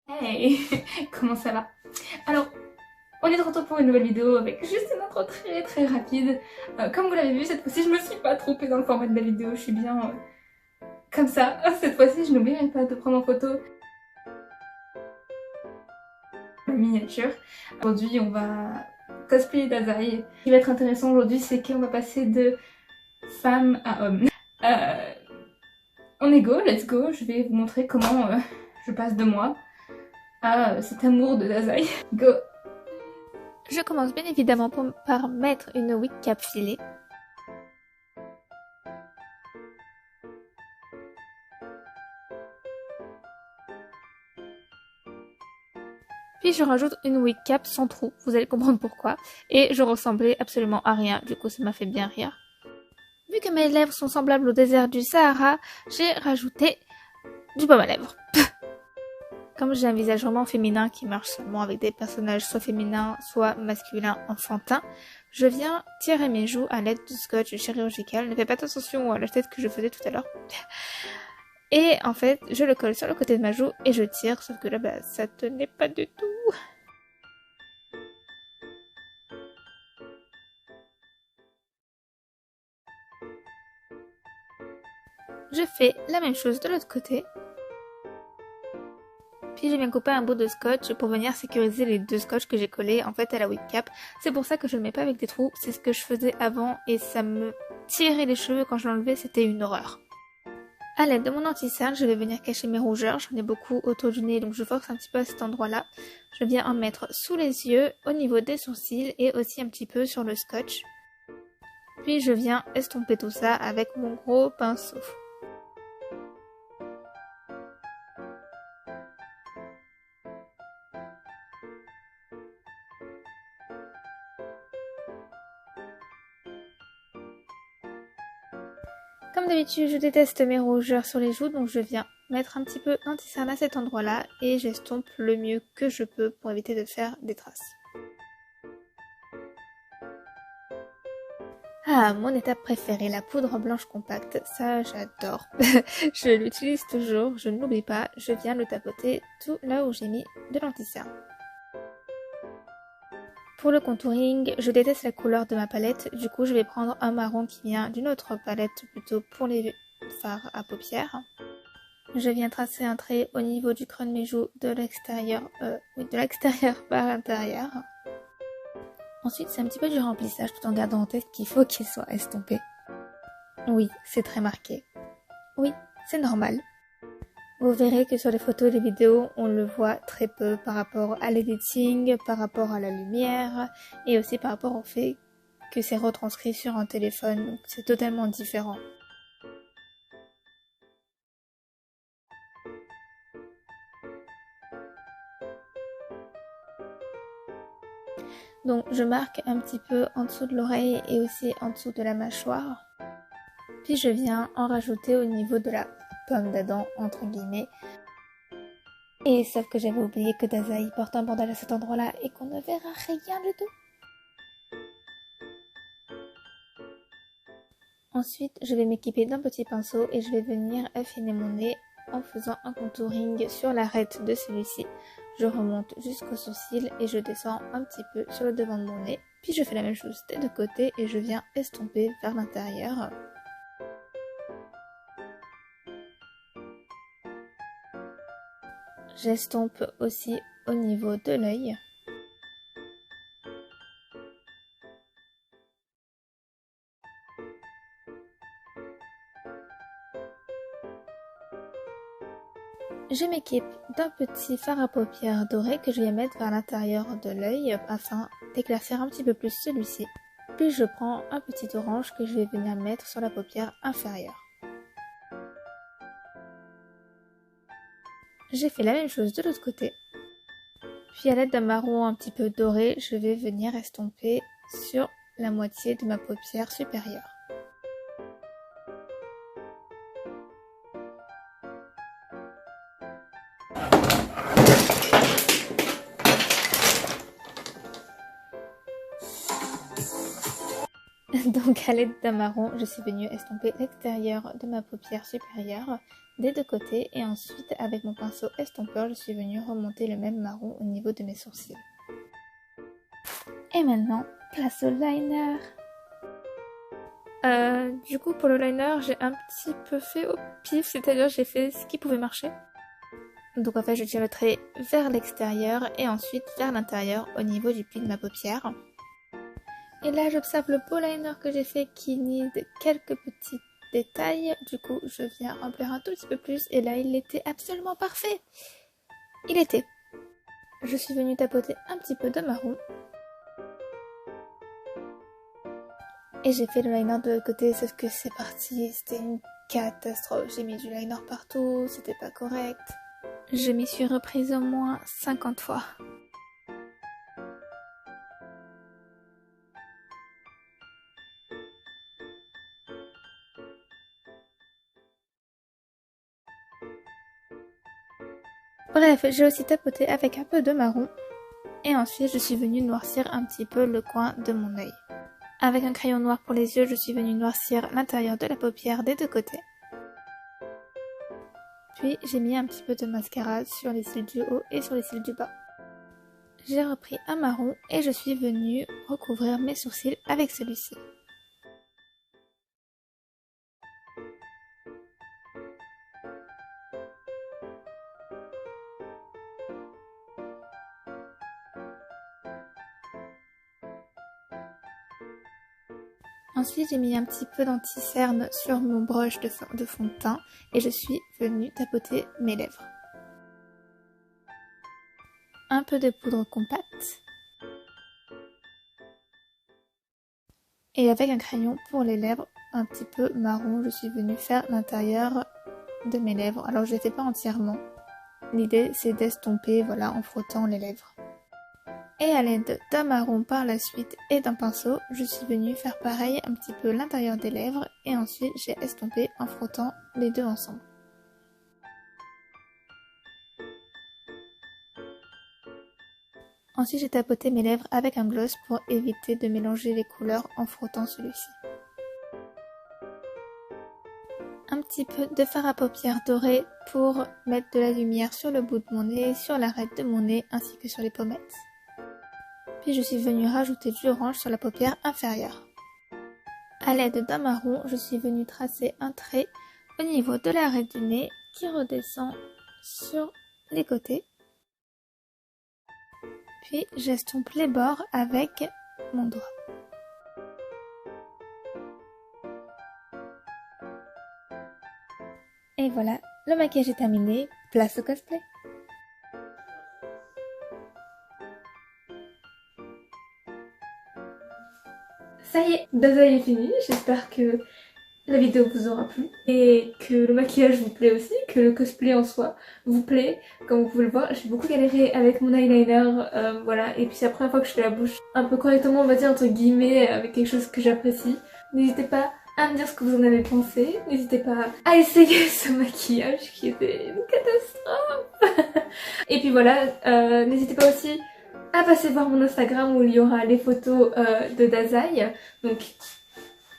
Hey, comment ça va? Alors, on est de retour pour une nouvelle vidéo avec juste une intro très rapide. Comme vous l'avez vu, cette fois-ci, je me suis pas trompée dans le format de la vidéo, je suis bien comme ça. Cette fois-ci, je n'oublierai pas de prendre en photo la miniature. Aujourd'hui, on va cosplayer Dazai. Ce qui va être intéressant aujourd'hui, c'est qu'on va passer de femme à homme. On est go, let's go. Je vais vous montrer comment je passe de moi à cet amour de Dazai. Go! Je commence bien évidemment par mettre une wig cap filée. Puis je rajoute une wig cap sans trou, vous allez comprendre pourquoi. Et je ressemblais absolument à rien, du coup ça m'a fait bien rire. Vu que mes lèvres sont semblables au désert du Sahara, j'ai rajouté du baume à lèvres. Comme j'ai un visage vraiment féminin qui marche seulement avec des personnages soit féminins, soit masculins, enfantins, je viens tirer mes joues à l'aide du scotch chirurgical. Ne faites pas attention à la tête que je faisais tout à l'heure. Et en fait, je le colle sur le côté de ma joue et je tire, sauf que là, ça tenait pas du tout. Je fais la même chose de l'autre côté. Puis je viens couper un bout de scotch pour venir sécuriser les deux scotch que j'ai collés en fait à la wig cap. C'est pour ça que je ne le mets pas avec des trous, c'est ce que je faisais avant et ça me tirait les cheveux quand je l'enlevais, c'était une horreur. A l'aide de mon anti-cerne, je vais venir cacher mes rougeurs, j'en ai beaucoup autour du nez donc je force un petit peu à cet endroit-là. Je viens en mettre sous les yeux, au niveau des sourcils et aussi un petit peu sur le scotch. Puis je viens estomper tout ça avec mon gros pinceau. Comme d'habitude, je déteste mes rougeurs sur les joues, donc je viens mettre un petit peu d'anti-cerne à cet endroit-là et j'estompe le mieux que je peux pour éviter de faire des traces. Ah, mon étape préférée, la poudre blanche compacte, ça j'adore. Je l'utilise toujours, je ne l'oublie pas, je viens le tapoter tout là où j'ai mis de l'anti-cerne. Pour le contouring, je déteste la couleur de ma palette, du coup je vais prendre un marron qui vient d'une autre palette plutôt pour les fards à paupières. Je viens tracer un trait au niveau du creux de mes joues de l'extérieur par l'intérieur. Ensuite c'est un petit peu du remplissage tout en gardant en tête qu'il faut qu'il soit estompé. Oui, c'est très marqué. Oui, c'est normal. Vous verrez que sur les photos et les vidéos, on le voit très peu par rapport à l'editing, par rapport à la lumière et aussi par rapport au fait que c'est retranscrit sur un téléphone, donc c'est totalement différent. Donc je marque un petit peu en dessous de l'oreille et aussi en dessous de la mâchoire. Puis je viens en rajouter au niveau de la pomme d'Adam entre guillemets. Et sauf que j'avais oublié que Dazai porte un bandage à cet endroit-là et qu'on ne verra rien du tout. Ensuite, je vais m'équiper d'un petit pinceau et je vais venir affiner mon nez en faisant un contouring sur l'arête de celui-ci. Je remonte jusqu'au sourcil et je descends un petit peu sur le devant de mon nez. Puis je fais la même chose des deux côtés et je viens estomper vers l'intérieur. J'estompe aussi au niveau de l'œil. Je m'équipe d'un petit fard à paupières doré que je vais mettre vers l'intérieur de l'œil afin d'éclaircir un petit peu plus celui-ci. Puis je prends un petit orange que je vais venir mettre sur la paupière inférieure. J'ai fait la même chose de l'autre côté. Puis à l'aide d'un marron un petit peu doré, je vais venir estomper sur la moitié de ma paupière supérieure. Donc Donc à l'aide d'un marron, je suis venue estomper l'extérieur de ma paupière supérieure des deux côtés et ensuite avec mon pinceau estompeur, je suis venue remonter le même marron au niveau de mes sourcils. Et maintenant, place au liner. Du coup pour le liner, j'ai un petit peu fait au pif, c'est-à-dire j'ai fait ce qui pouvait marcher. Donc en fait je tire le trait vers l'extérieur et ensuite vers l'intérieur au niveau du pli de ma paupière. Et là j'observe le beau liner que j'ai fait qui need quelques petits détails. Du coup je viens remplir un tout petit peu plus et là il était absolument parfait. Il était. Je suis venue tapoter un petit peu de marron. Et j'ai fait le liner de l'autre côté sauf que c'est parti, c'était une catastrophe. J'ai mis du liner partout, c'était pas correct. Je m'y suis reprise au moins 50 fois. Bref, j'ai aussi tapoté avec un peu de marron. Et ensuite, je suis venue noircir un petit peu le coin de mon œil. Avec un crayon noir pour les yeux, je suis venue noircir l'intérieur de la paupière des deux côtés. Puis, j'ai mis un petit peu de mascara sur les cils du haut et sur les cils du bas. J'ai repris un marron et je suis venue recouvrir mes sourcils avec celui-ci. Ensuite, j'ai mis un petit peu d'anti-cerne sur mon brush de fond de teint et je suis venue tapoter mes lèvres. Un peu de poudre compacte. Et avec un crayon pour les lèvres, un petit peu marron, je suis venue faire l'intérieur de mes lèvres. Alors je ne les fais pas entièrement. L'idée c'est d'estomper, voilà, en frottant les lèvres. Et à l'aide d'un marron par la suite et d'un pinceau, je suis venue faire pareil un petit peu l'intérieur des lèvres et ensuite j'ai estompé en frottant les deux ensemble. Ensuite j'ai tapoté mes lèvres avec un gloss pour éviter de mélanger les couleurs en frottant celui-ci. Un petit peu de fard à paupières doré pour mettre de la lumière sur le bout de mon nez, sur l'arête de mon nez ainsi que sur les pommettes. Puis je suis venue rajouter du orange sur la paupière inférieure. À l'aide d'un marron, je suis venue tracer un trait au niveau de l'arête du nez qui redescend sur les côtés. Puis j'estompe les bords avec mon doigt. Et voilà, le maquillage est terminé, place au cosplay. Ça y est, Dasaï est fini, j'espère que la vidéo vous aura plu et que le maquillage vous plaît aussi, que le cosplay en soi vous plaît. Comme vous pouvez le voir, j'ai beaucoup galéré avec mon eyeliner, voilà, et puis c'est la première fois que je fais la bouche un peu correctement, on va dire entre guillemets, avec quelque chose que j'apprécie. N'hésitez pas à me dire ce que vous en avez pensé, n'hésitez pas à essayer ce maquillage qui était une catastrophe. Et puis voilà, n'hésitez pas aussi à passer voir mon Instagram où il y aura les photos de Dasaï, donc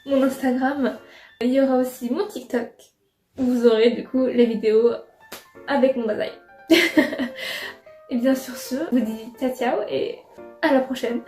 mon Instagram. Il y aura aussi mon TikTok où vous aurez du coup les vidéos avec mon Dasaï. Et bien sur ce, je vous dis ciao ciao et à la prochaine.